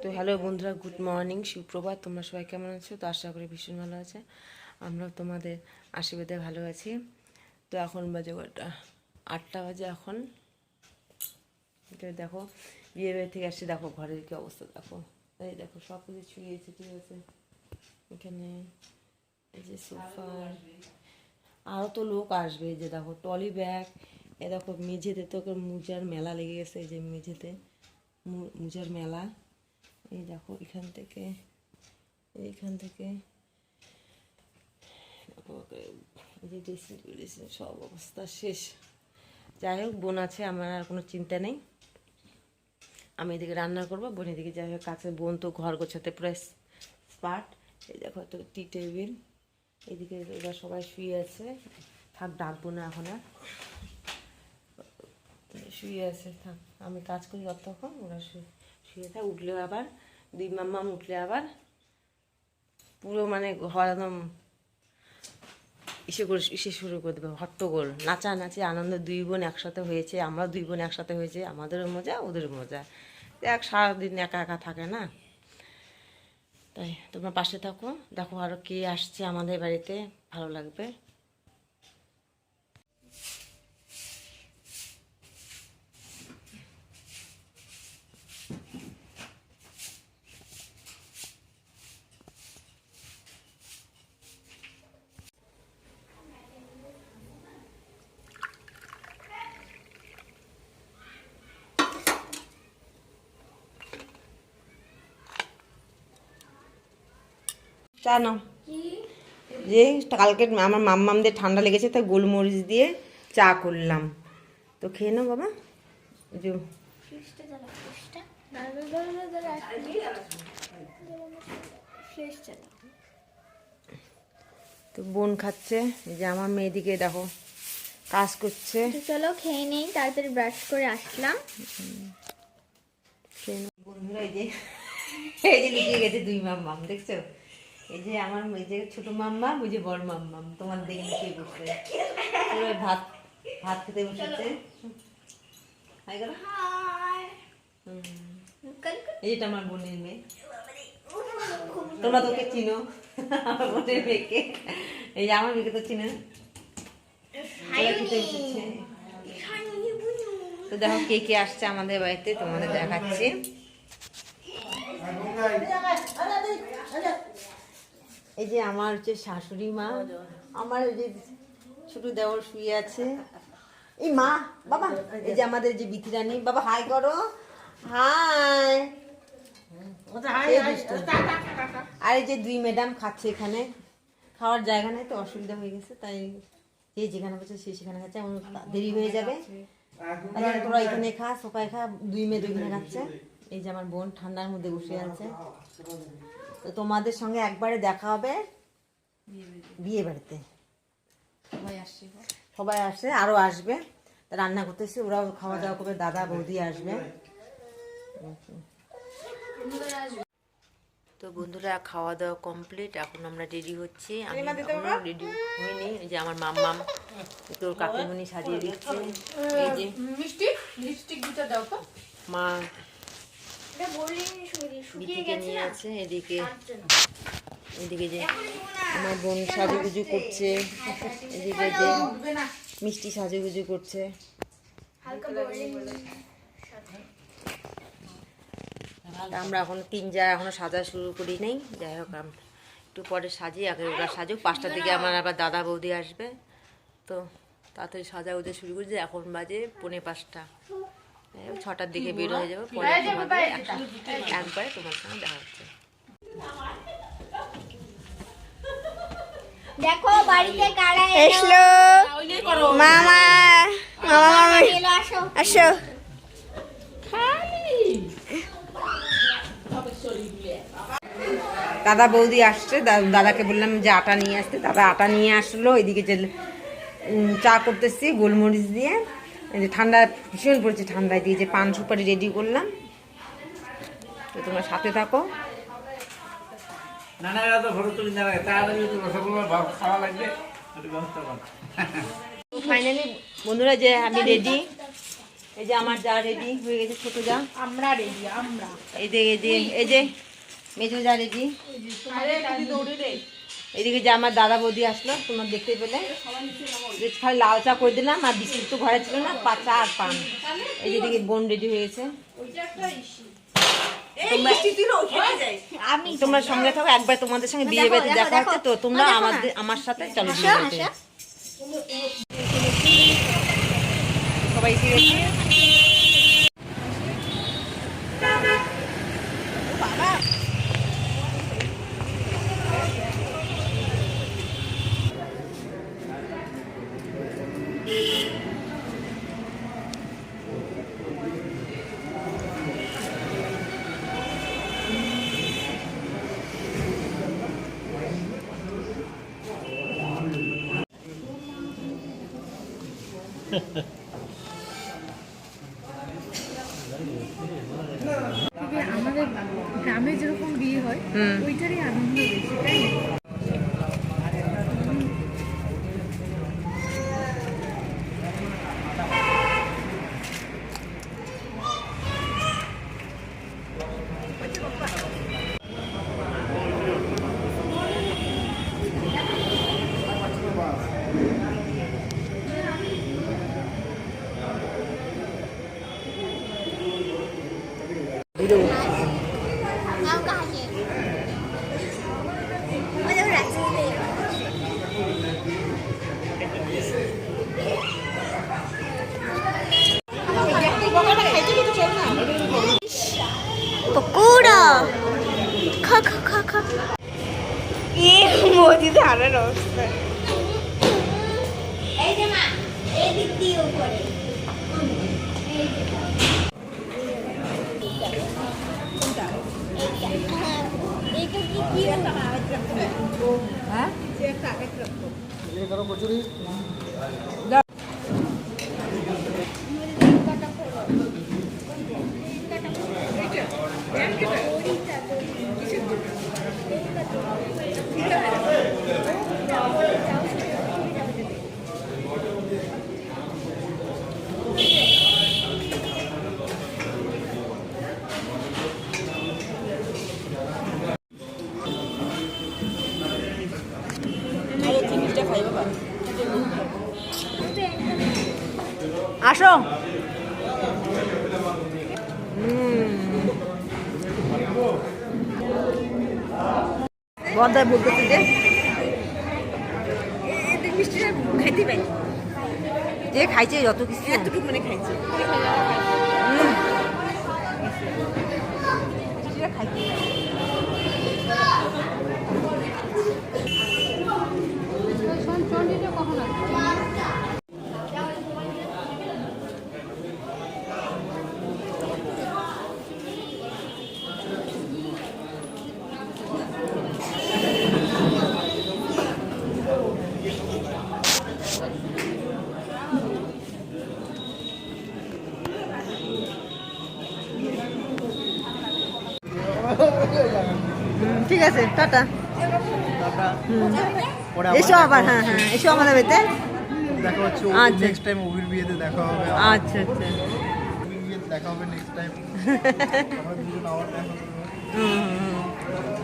তো হ্যালো বন্ধুরা, good morning, সুপ্রভাত। তোমরা সবাই কেমন আছো? তো আশা করি ভীষণ ভালো আছে। আমরা তোমাদের আশীর্বাদে ভালো আছি। তো এখন বাজে কটা? 8টা বাজে এখন। এটা দেখো, বিয়ে বাড়ি থেকে আসছে, দেখো ঘরের কি অবস্থা দেখো। এই দেখো সব কিছু ছুঁয়েছে, ঠিক আছে। এখানে এই যে সোফা, আরও তো লোক আসবে। এই যে দেখো টলি ব্যাগ, এ দেখো মেঝেতে তো মোজার মেলা লেগে গেছে। এই যে মেঝেতে মোজার মেলা। এই দেখো এইখান থেকে যে ড্রেসিং টেবিল সব অবস্থা শেষ। যাই হোক, বোন আছে, আমার আর কোনো চিন্তা নেই। আমি এদিকে রান্না করবো, বোন এদিকে যাই হোক কাছে। বোন তো ঘর গোছাতে পুরো স্পার্ট। এই দেখো তো টি টেবিল, এদিকে ওরা সবাই শুয়ে আছে। থাক, ডাকবো না এখন আর, শুয়ে আছে থাক। আমি কাজ করি ততক্ষণ, ওরা শুয়ে থাক। উঠলেও আবার দুই মাম্মাম উঠলে আবার পুরো মানে ঘর একদম ইসে শুরু করে দেবে, হট্টগোল, নাচানাচি আনন্দ। দুই বোন একসাথে হয়েছে, আমরা দুই বোন একসাথে হয়েছে, আমাদেরও মজা ওদের মজা। দেখ সারাদিন একা একা থাকে না, তাই তোমরা পাশে থাকো। দেখো আরও কে আসছে আমাদের বাড়িতে, ভালো লাগবে। চা নাও। যে কালকে আমার মাম্মামদের ঠান্ডা লেগেছে, তাই গোলমরিচ দিয়ে চা করলাম। তো খেয়ে নাও বাবা। যে তো বোন খাচ্ছে, এই যে আমার মেয়েদিকে দেখো কাজ করছে। চলো খেয়ে নেই, তাড়াতাড়ি ব্রাশ করে আসলাম। বন্ধুরা এই যে লুকিয়ে গেছে দুই মাম্মাম, দেখছো? এই যে আমার এই যে ছোট মাম্মাম, ওই যে বড় মাম্মাম, তোমার দেখে লুকিয়ে বসছে। ভাত ভাত খেতে বসেছে। এইটা আমার বোনের মেয়ে, তোমরা তোকে চিনো, আমার বোনের মেয়েকে। এই যে আমার মেয়েকে তো চিনো। তো দেখো কে কে আসছে আমাদের বাড়িতে, তোমাদের দেখাচ্ছি। এই যে আমার হচ্ছে শাশুড়ি মা, আমার ওই যে ছোট দেওর শুয়ে আছে। এই মা বাবা, এই যে আমাদের যে বিথিরানি, বাবা হাই করো, হাই। আর এই যে দুই ম্যাডাম খাচ্ছে, এখানে খাওয়ার জায়গা নেই তো অসুবিধা হয়ে গেছে, তাই যে যেখানে বসে সে সেখানে খাচ্ছে। এমন দেরি হয়ে যাবে, তোরা এখানে খা, সোফায় খা। দুই মেয়ে দুইখানে খাচ্ছে। এই যে আমার বোন ঠান্ডার মধ্যে বসে আছে। তো তোমাদের সঙ্গে একবারে দেখা হবে বিয়ে বাড়িতে। সবাই আসছে, আরো আসবে। রান্না করতেছি, ওরাও খাওয়া দাওয়া করবে, দাদা বৌদি আসবে। তো বন্ধুরা খাওয়া দাওয়া কমপ্লিট, এখন আমরা রেডি হচ্ছি। আমি এখনো রেডি হইনি। এই যে আমার মাম্মাম তোর কাকিমণি সাজিয়ে দিচ্ছে। এই যে মা বিটিকে নিয়ে আছে। এদিকে যে আমার বোন সাজুগুজু করছে, এদিকে যে মিষ্টি সাজুগুজু করছে। আমরা এখন এখনো সাজা শুরু করি নাই। যাই হোক একটু পরে সাজি, আগে ওরা সাজুক। 5টার দিকে আমার আবার দাদা বৌদি আসবে, তো তাড়াতাড়ি সাজা ওদের শুরু করছে। এখন বাজে 4:45। 6টার দিকে বের হয়ে যাবো। পরে একবারে তোমার সঙ্গে দেখা হচ্ছে। দেখো বাড়িতে কারা এসলো। মামা আসো। দাদা বৌদি আসছে, দাদাকে বললাম যে আটা নিয়ে আসতে, দাদা আটা নিয়ে আসলো। এদিকে যে চা করতেছি গোলমরিচ দিয়ে। এই যে ঠান্ডা ভীষণ পড়েছে, ঠান্ডায় দিয়ে যে পান সুপারি রেডি করলাম। তো তোমরা সাথে থাকো। ফাইনালি বন্ধুরা যে আমি রেডি, এই যে আমার যা রেডি হয়ে গেছে, ছোট যা। আমরা রেডি আমরা। এই যে মেজো যা রেডি। এদিকে যে আমার দাদা বৌদি আসলো, তোমার দেখতে পেলে, খালি লাল চা করে দিলাম, আর বিস্কুট তো ঘরে ছিল না, চা আর পান। এই যে দিকে বোন রেডি হয়ে গেছে। তোমরা সঙ্গে থাকো, একবার তোমাদের সঙ্গে বিয়ে বাড়িতে দেখা হচ্ছে তো, তোমরা আমার সাথে চলো বিয়ে বাড়িতে। সবাই এসে গেছে। আমাদের গ্রামে যেরকম বিয়ে হয় ওইটারই আনন্দ বেশি, তাই না? পকোড়া খা খা খা খা। মোদি ধানের অবস্থা। এই যে মা, এই দিক দিয়ে উপরে। আসো। বন্ধায় বলতেছি যে খাইতে পাই, যে খাইছে যত কিছু এতটুকু মানে খাইছে। ঠিক আছে, টাটা। এসো আবার, হ্যাঁ হ্যাঁ এসো আমাদের বাড়িতে। দেখা হচ্ছে নেক্সট টাইম ওভির বিয়েতে দেখা হবে। আচ্ছা আচ্ছা, ওভির বিয়েতে দেখা হবে নেক্সট টাইম। আমরা দুজন আবার দেখা করব।